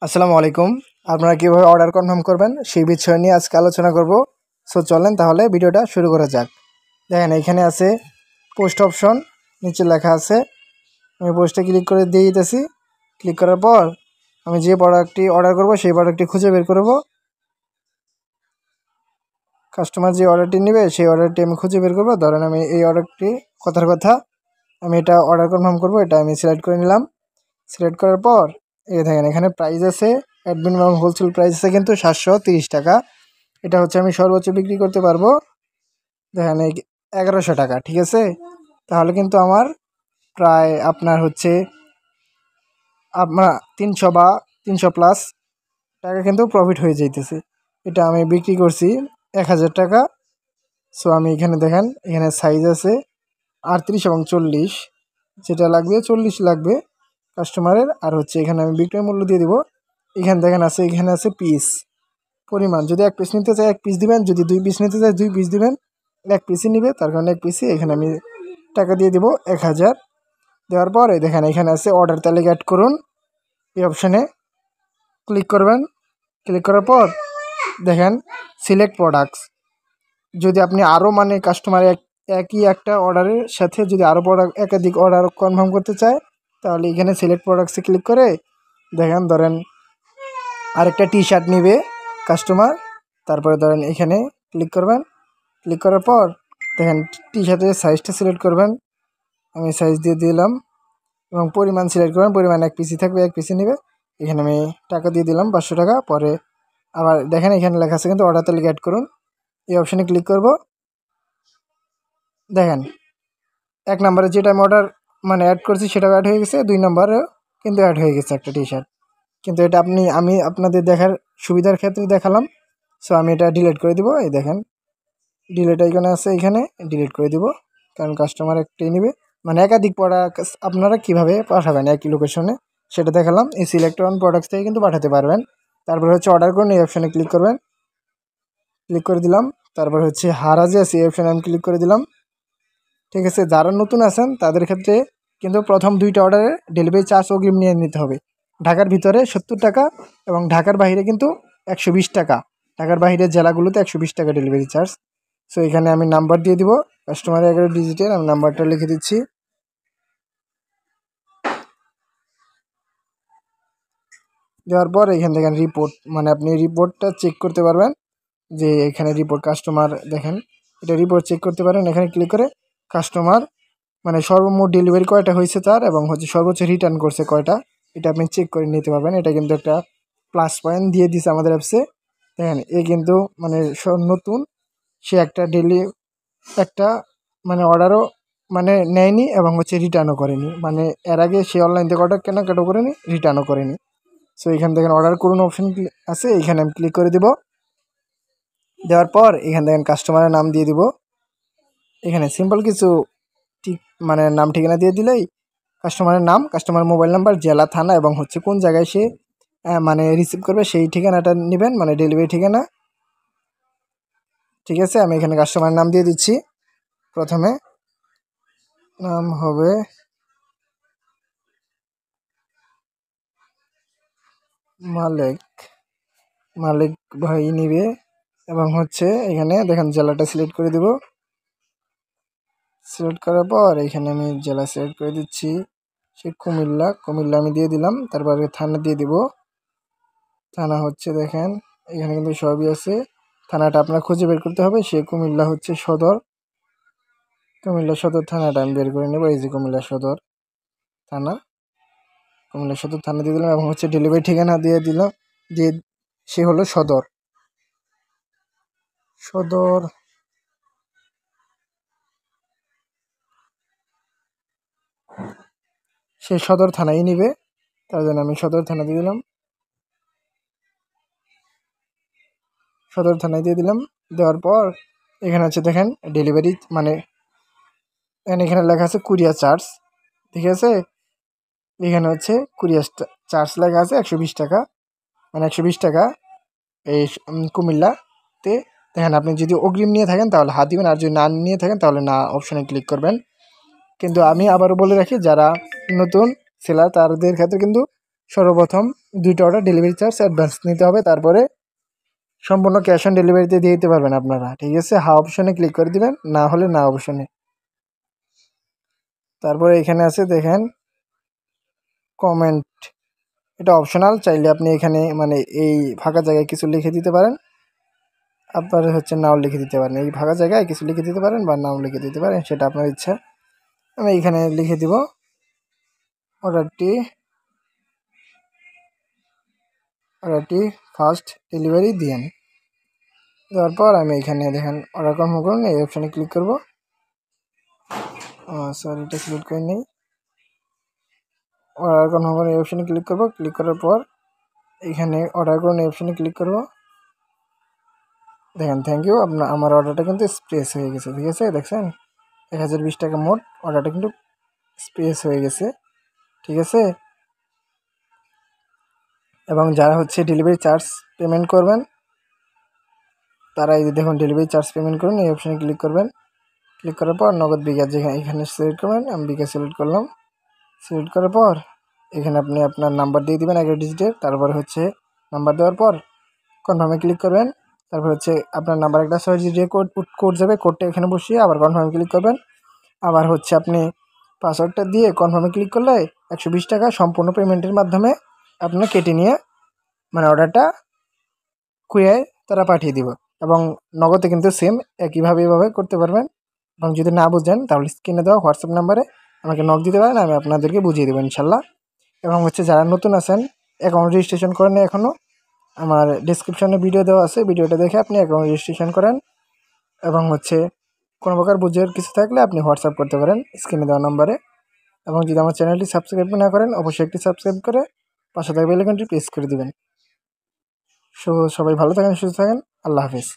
আসসালামু আলাইকুম। আপনারা কীভাবে অর্ডার কনফার্ম করবেন সেই বিষয় নিয়ে আজকে আলোচনা করব। সো চলেন তাহলে ভিডিওটা শুরু করা যাক। দেখেন এখানে আছে পোস্ট অপশন, নিচে লেখা আছে। আমি পোস্টে ক্লিক করে দিয়ে দিতেছি। ক্লিক করার পর আমি যে প্রোডাক্টটি অর্ডার করব সেই প্রোডাক্টটি খুঁজে বের করব। কাস্টমার যে অর্ডারটি নেবে সেই অর্ডারটি আমি খুঁজে বের করব। ধরেন আমি এই অর্ডারটি কথার কথা আমি এটা অর্ডার কনফার্ম করব, এটা আমি সিলেক্ট করে নিলাম। সিলেক্ট করার পর এই দেখেন এখানে প্রাইস আছে, অ্যাডমিন এবং হোলসেল প্রাইস আছে কিন্তু 730 টাকা। এটা হচ্ছে আমি সর্বোচ্চ বিক্রি করতে পারবো দেখেন এই 1100 টাকা। ঠিক আছে, তাহলে কিন্তু আমার প্রায় আপনার হচ্ছে আপনার 300 বা 300 প্লাস টাকা কিন্তু প্রফিট হয়ে যাইতেছে। এটা আমি বিক্রি করছি 1000 টাকা। সো আমি এখানে দেখেন এখানে সাইজ আছে 38 এবং 40, যেটা লাগবে 40 লাগবে কাস্টমারের। আর হচ্ছে এখানে আমি বিক্রয় মূল্য দিয়ে দিব। এখানে দেখেন আছে, এখানে আছে পিস পরিমাণ, যদি 1 পিস নিতে চাই 1 পিস দিবেন, যদি 2 পিস নিতে চাই 2 পিস দিবেন। 1 পিসই নিবে, তার কারণে 1 পিসই এখানে আমি টাকা দিয়ে দিব 1000। দেওয়ার পরে দেখেন এখানে আছে অর্ডার তালিকা অ্যাড করুন, এই অপশানে ক্লিক করবেন। ক্লিক করার পর দেখেন সিলেক্ট প্রোডাক্টস, যদি আপনি আরও মানে কাস্টমার একই একটা অর্ডারের সাথে যদি আরও প্রোডাক্ট একাধিক অর্ডার কনফার্ম করতে চায় তাহলে এখানে সিলেক্ট প্রোডাক্টসে ক্লিক করে দেখেন ধরেন আরেকটা টি শার্ট নিবে কাস্টমার। তারপরে ধরেন এখানে ক্লিক করবেন। ক্লিক করার পর দেখেন টি শার্টের সাইজটা সিলেক্ট করবেন, আমি সাইজ দিয়ে দিলাম এবং পরিমাণ সিলেক্ট করবেন। পরিমাণ 1 পিসই থাকবে, 1 পিসই নেবে। এখানে আমি টাকা দিয়ে দিলাম 500 টাকা। পরে আবার দেখেন এখানে লেখা আছে কিন্তু অর্ডার তালিকা অ্যাড করুন, এই অপশানে ক্লিক করব। দেখেন 1 নম্বরে যেটা আমি অর্ডার মানে অ্যাড করছি সেটাও অ্যাড হয়ে গেছে, 2 নম্বরেও কিন্তু অ্যাড হয়ে গেছে একটা টি শার্ট। কিন্তু এটা আমি আপনাদের দেখার সুবিধার ক্ষেত্রে দেখালাম। সো আমি এটা ডিলিট করে দিব। এই দেখেন ডিলিট আইকনে আছে, এখানে ডিলিট করে দিব, কারণ কাস্টমার একটাই নেবে। মানে একাধিক প্রোডাক্ট আপনারা কিভাবে পাঠাবেন একই লোকেশনে সেটা দেখালাম। এই সিলেক্ট অন প্রোডাক্টস থেকে কিন্তু পাঠাতে পারবেন। তারপর হচ্ছে অর্ডার করুন, এই অপশানে ক্লিক করবেন। ক্লিক করে দিলাম। তারপর হচ্ছে হারাজে আছে, এই অপশানে আমি ক্লিক করে দিলাম। ঠিক আছে, যারা নতুন আছেন তাদের ক্ষেত্রে কিন্তু প্রথম 2টা অর্ডারে ডেলিভারি চার্জ অগ্রিম নিয়ে নিতে হবে। ঢাকার ভিতরে 70 টাকা এবং ঢাকার বাইরে কিন্তু 120 টাকা। ঢাকার বাইরের জেলাগুলোতে 120 টাকা ডেলিভারি চার্জ। সো এখানে আমি নাম্বার দিয়ে দিব, কাস্টমারের 11 ডিজিটের আমি নাম্বারটা লিখে দিচ্ছি। দেওয়ার পর এখান থেকে রিপোর্ট, মানে আপনি রিপোর্টটা চেক করতে পারবেন যে এখানে রিপোর্ট কাস্টমার দেখেন এটা রিপোর্ট চেক করতে পারেন। এখানে ক্লিক করে কাস্টমার মানে সর্বমোট ডেলিভারি কয়টা হয়েছে তার এবং হচ্ছে সর্বোচ্চ রিটার্ন করছে কয়টা, এটা আপনি চেক করে নিতে পারবেন। এটা কিন্তু একটা প্লাস পয়েন্ট দিয়ে দিছে আমাদের অ্যাপসে। দেখেন এ কিন্তু মানে নতুন, সে একটা মানে অর্ডারও মানে নেয়নি এবং হচ্ছে রিটার্নও করেনি, মানে এর আগে সে অনলাইন থেকে অর্ডার কেনাকাটাও করেনি, রিটার্নও করেনি। সো এখান থেকে অর্ডার করুন অপশন আছে, এখানে আমি ক্লিক করে দিব। দেওয়ার পর এখান থেকে কাস্টমারের নাম দিয়ে দিব। এখানে সিম্পল কিছু ঠিক মানে নাম ঠিকানা দিয়ে দিলেই কাস্টমারের নাম, কাস্টমার মোবাইল নাম্বার, জেলা, থানা এবং হচ্ছে কোন জায়গায় সে মানে রিসিভ করবে সেই ঠিকানাটা নেবেন, মানে ডেলিভারি ঠিকানা। ঠিক আছে, আমি এখানে কাস্টমারের নাম দিয়ে দিচ্ছি। প্রথমে নাম হবে মালিক ভাই নিবে এবং হচ্ছে এখানে দেখেন জেলাটা সিলেক্ট করে দিব। সিলেক্ট করার পর এখানে আমি জেলা সিলেক্ট করে দিচ্ছি, সে কুমিল্লা আমি দিয়ে দিলাম। তারপরে থানা দিয়ে দিব। থানা হচ্ছে দেখেন এখানে কিন্তু সবই আছে, থানাটা আপনার খুঁজে বের করতে হবে। সে কুমিল্লা হচ্ছে সদর, কুমিল্লা সদর থানাটা আমি বের করে নেব। এই যে কুমিল্লা সদর থানা, কুমিল্লা সদর থানা দিয়ে দিলাম এবং হচ্ছে ডেলিভারি ঠিকানা দিয়ে দিলাম, দিয়ে সে হলো সদর সে সদর থানায় নিবে, তার জন্য আমি সদর থানা দিয়ে দিলাম। সদর থানায় দিয়ে দিলাম। দেওয়ার পর এখানে হচ্ছে দেখেন ডেলিভারি মানে এখানে লেখা আছে কুরিয়ার চার্জ। ঠিক আছে, এখানে হচ্ছে কুরিয়ার চার্জ লেখা আছে 120 টাকা, মানে 120 টাকা এই কুমিল্লাতে। দেখেন আপনি যদি অগ্রিম নিয়ে থাকেন তাহলে হাত দিবেন, আর যদি না নিয়ে থাকেন তাহলে না অপশনে ক্লিক করবেন। কিন্তু আমি আবারও বলে রাখি যারা নতুন সেলার তাদের ক্ষেত্রে কিন্তু সর্বপ্রথম 2টা অর্ডার ডেলিভারি চার্জ অ্যাডভান্স নিতে হবে, তারপরে সম্পূর্ণ ক্যাশ অন ডেলিভারিতে দিয়ে দিতে পারবেন আপনারা। ঠিক আছে, হ্যাঁ অপশনে ক্লিক করে দিবেন, না হলে না অপশনে। তারপরে এখানে আছে দেখেন কমেন্ট, এটা অপশনাল, চাইলে আপনি এখানে মানে এই ফাঁকা জায়গায় কিছু লিখে দিতে পারেন, আপনার হচ্ছে নাও লিখে দিতে পারেন, এই ফাঁকা জায়গায় কিছু লিখে দিতে পারেন বা নাও লিখে দিতে পারেন, সেটা আপনার ইচ্ছা। আমি এখানে লিখে দিব অর্ডারটি ফার্স্ট ডেলিভারি দিন। দেওয়ার পর আমি এখানে দেখেন অর্ডার কনফার্ম করুন, এই অপশানে ক্লিক করব। সরি, এটা সিলেক্ট করে নেই। অর্ডার কনফার্ম করুন, এই অপশানে ক্লিক করব। ক্লিক করার পর এখানে অর্ডার করুন, এই অপশানে ক্লিক করব। দেখেন থ্যাংক ইউ, আমার অর্ডারটা কিন্তু স্পেস হয়ে গেছে। ঠিক আছে, দেখছেন 1020 টাকা মোট, অর্ডারটা কিন্তু স্পেস হয়ে গেছে। ঠিক আছে, এবং যারা হচ্ছে ডেলিভারি চার্জ পেমেন্ট করবেন তারা এই যে দেখুন ডেলিভারি চার্জ পেমেন্ট করুন, এই অপশানে ক্লিক করবেন। ক্লিক করার পর নগদ বিকাশ যেখানে এখানে সিলেক্ট করবেন, আমি বিকাশ সিলেক্ট করলাম। সিলেক্ট করার পর এখানে আপনি আপনার নাম্বার দিয়ে দিবেন 11 ডিজিটের, তারপর হচ্ছে নাম্বার দেওয়ার পর কনফার্মে ক্লিক করবেন। তারপর হচ্ছে আপনার নাম্বার একটা 6 ডিজিটের কোড যাবে, কোডটা এখানে বসিয়ে আবার কনফার্মে ক্লিক করবেন। আবার হচ্ছে আপনি পাসওয়ার্ডটা দিয়ে কনফার্মে ক্লিক করলে 120 টাকা সম্পূর্ণ পেমেন্টের মাধ্যমে আপনার কেটে নিয়ে মানে অর্ডারটা কুরিয়ায় তারা পাঠিয়ে দিব। এবং নগদে কিন্তু সেম একইভাবে এভাবে করতে পারবেন। এবং যদি না বুঝেন তাহলে স্ক্রিনে দেওয়া হোয়াটসঅ্যাপ নাম্বারে আমাকে নক দিতে পারেন, আমি আপনাদেরকে বুঝিয়ে দেবো ইনশাল্লাহ। এবং হচ্ছে যারা নতুন আছেন, অ্যাকাউন্ট রেজিস্ট্রেশন করেন এখনও, আমার ডিসক্রিপশনে ভিডিও দেওয়া আছে, ভিডিওটা দেখে আপনি অ্যাকাউন্ট রেজিস্ট্রেশন করেন। এবং হচ্ছে কোনো প্রকার বুঝের কিছু থাকলে আপনি হোয়াটসঅ্যাপ করতে পারেন স্ক্রিনে দেওয়া নাম্বারে। এবং যদি আমার চ্যানেলটি সাবস্ক্রাইব না করেন অবশ্যই একটি সাবস্ক্রাইব করে পাশে থাকা বেল আইকনটি প্রেস করে দিবেন। সো সবাই ভালো থাকেন, সুস্থ থাকেন, আল্লাহ হাফেজ।